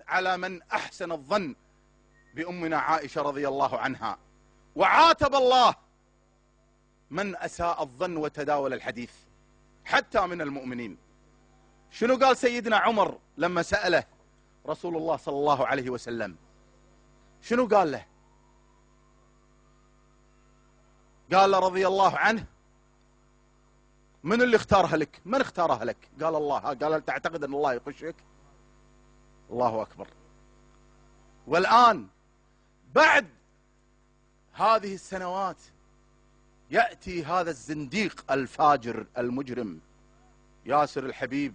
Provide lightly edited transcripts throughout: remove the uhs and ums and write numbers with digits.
على من أحسن الظن بأمنا عائشة رضي الله عنها، وعاتب الله من أساء الظن وتداول الحديث حتى من المؤمنين. شنو قال سيدنا عمر لما سأله رسول الله صلى الله عليه وسلم؟ شنو قال له؟ قال له رضي الله عنه: من اللي اختارها لك؟ من اختارها لك؟ قال الله. قال: هل تعتقد أن الله يخشك؟ الله أكبر. والآن بعد هذه السنوات يأتي هذا الزنديق الفاجر المجرم ياسر الحبيب،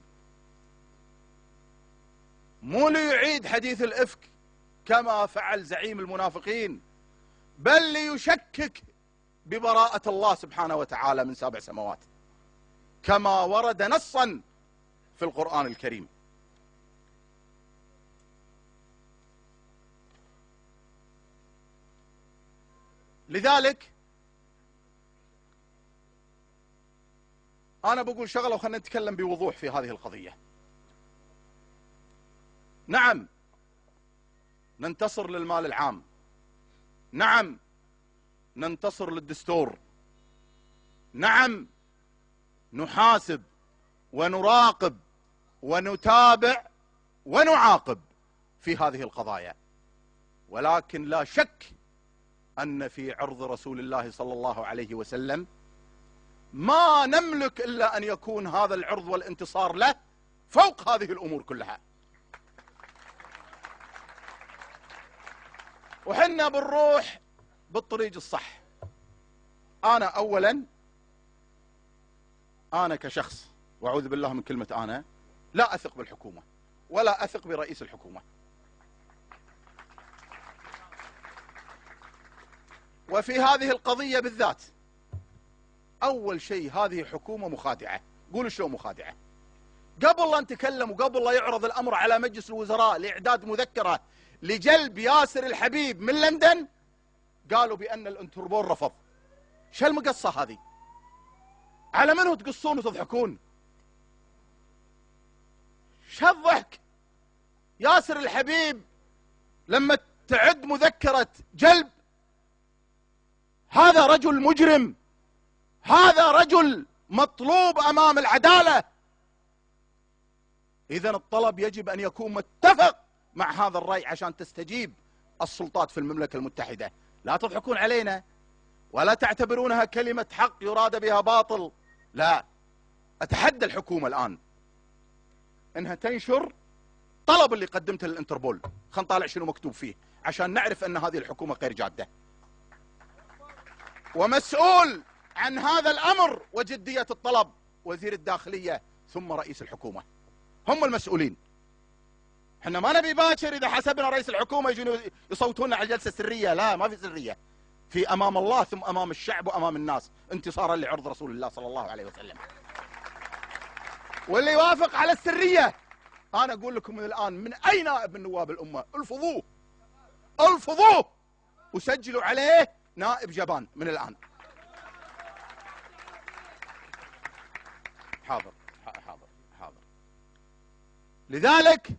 مو ليعيد حديث الإفك كما فعل زعيم المنافقين، بل ليشكك ببراءة الله سبحانه وتعالى من 7 سماوات كما ورد نصا في القرآن الكريم. لذلك أنا بقول شغلة وخلنا نتكلم بوضوح في هذه القضية. نعم ننتصر للمال العام، نعم ننتصر للدستور، نعم نحاسب ونراقب ونتابع ونعاقب في هذه القضايا، ولكن لا شك أن في عرض رسول الله صلى الله عليه وسلم ما نملك إلا أن يكون هذا العرض والانتصار له فوق هذه الأمور كلها. وحنا بنروح بالطريق الصح. أنا أولا، أنا كشخص، وأعوذ بالله من كلمة أنا، لا أثق بالحكومة ولا أثق برئيس الحكومة. وفي هذه القضية بالذات أول شيء هذه حكومة مخادعة. قولوا شلون مخادعة؟ قبل لا نتكلم وقبل لا يعرض الأمر على مجلس الوزراء لإعداد مذكرة لجلب ياسر الحبيب من لندن، قالوا بأن الانتربول رفض. شو المقصة هذه؟ على منو تقصون وتضحكون؟ شو الضحك؟ ياسر الحبيب لما تعد مذكرة جلب، هذا رجل مجرم، هذا رجل مطلوب أمام العدالة. إذن الطلب يجب أن يكون متفق مع هذا الرأي عشان تستجيب السلطات في المملكة المتحدة. لا تضحكون علينا ولا تعتبرونها كلمة حق يراد بها باطل. لا، أتحدى الحكومة الآن إنها تنشر طلب اللي قدمته للانتربول. خلينا نطالع شنو مكتوب فيه عشان نعرف أن هذه الحكومة غير جادة. ومسؤول عن هذا الأمر وجدية الطلب وزير الداخلية ثم رئيس الحكومة، هم المسؤولين. احنا ما نبي باكر إذا حسبنا رئيس الحكومة يجون يصوتونا على الجلسة السرية. لا، ما في سرية، في أمام الله ثم أمام الشعب وأمام الناس، انتصارا لعرض رسول الله صلى الله عليه وسلم. واللي يوافق على السرية أنا أقول لكم من الآن، من أي نائب من نواب الأمة الفضوه الفضوه وسجلوا عليه نائب جبان من الآن. حاضر حاضر حاضر. لذلك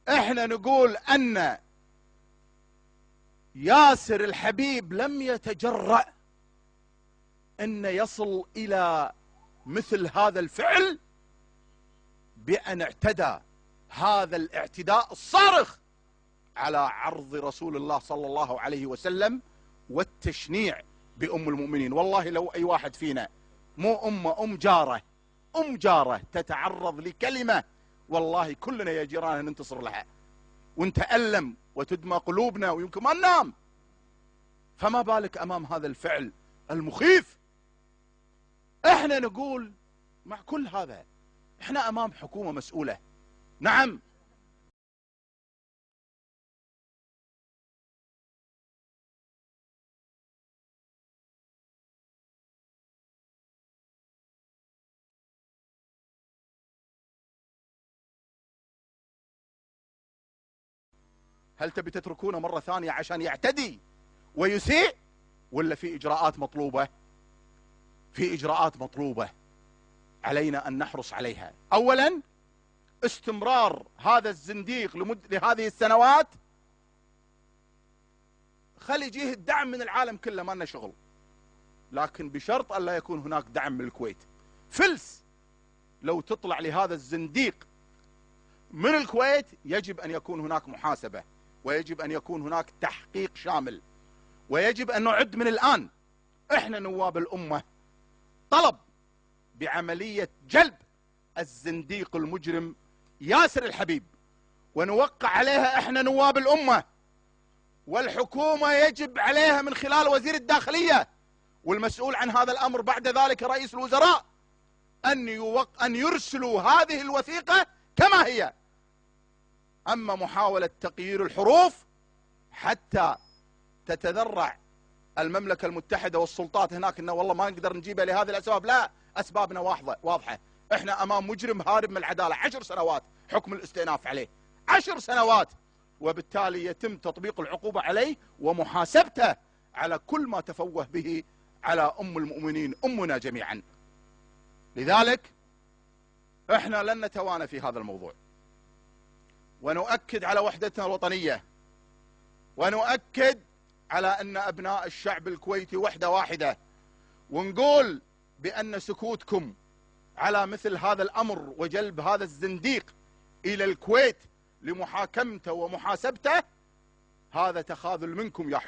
احنا نقول أن ياسر الحبيب لم يتجرأ أن يصل إلى مثل هذا الفعل بأن اعتدى هذا الاعتداء الصارخ على عرض رسول الله صلى الله عليه وسلم والتشنيع بأم المؤمنين. والله لو أي واحد فينا مو أم جارة تتعرض لكلمة، والله كلنا يا جيران ننتصر لها ونتألم وتدمى قلوبنا ويمكن ما ننام. فما بالك أمام هذا الفعل المخيف؟ احنا نقول مع كل هذا احنا أمام حكومة مسؤولة. نعم هل تبي تتركونه مرة ثانية عشان يعتدي ويسيء، ولا في إجراءات مطلوبة؟ في إجراءات مطلوبة علينا أن نحرص عليها. أولا استمرار هذا الزنديق لهذه السنوات، خلي يجيه الدعم من العالم كله، ما لنا شغل، لكن بشرط ألا يكون هناك دعم من الكويت. فلس لو تطلع لهذا الزنديق من الكويت يجب أن يكون هناك محاسبة، ويجب أن يكون هناك تحقيق شامل، ويجب أن نعد من الآن إحنا نواب الأمة طلب بعملية جلب الزنديق المجرم ياسر الحبيب، ونوقع عليها إحنا نواب الأمة، والحكومة يجب عليها من خلال وزير الداخلية والمسؤول عن هذا الأمر بعد ذلك رئيس الوزراء أن يرسلوا هذه الوثيقة كما هي. أما محاولة تغيير الحروف حتى تتذرع المملكة المتحدة والسلطات هناك إنه والله ما نقدر نجيبها لهذه الأسباب، لا، أسبابنا واضحة. إحنا أمام مجرم هارب من العدالة، 10 سنوات حكم الاستئناف عليه، 10 سنوات، وبالتالي يتم تطبيق العقوبة عليه ومحاسبته على كل ما تفوه به على أم المؤمنين، أمنا جميعا. لذلك إحنا لن نتوانى في هذا الموضوع، ونؤكد على وحدتنا الوطنية، ونؤكد على أن أبناء الشعب الكويتي وحدة واحدة، ونقول بأن سكوتكم على مثل هذا الأمر وجلب هذا الزنديق إلى الكويت لمحاكمته ومحاسبته هذا تخاذل منكم يا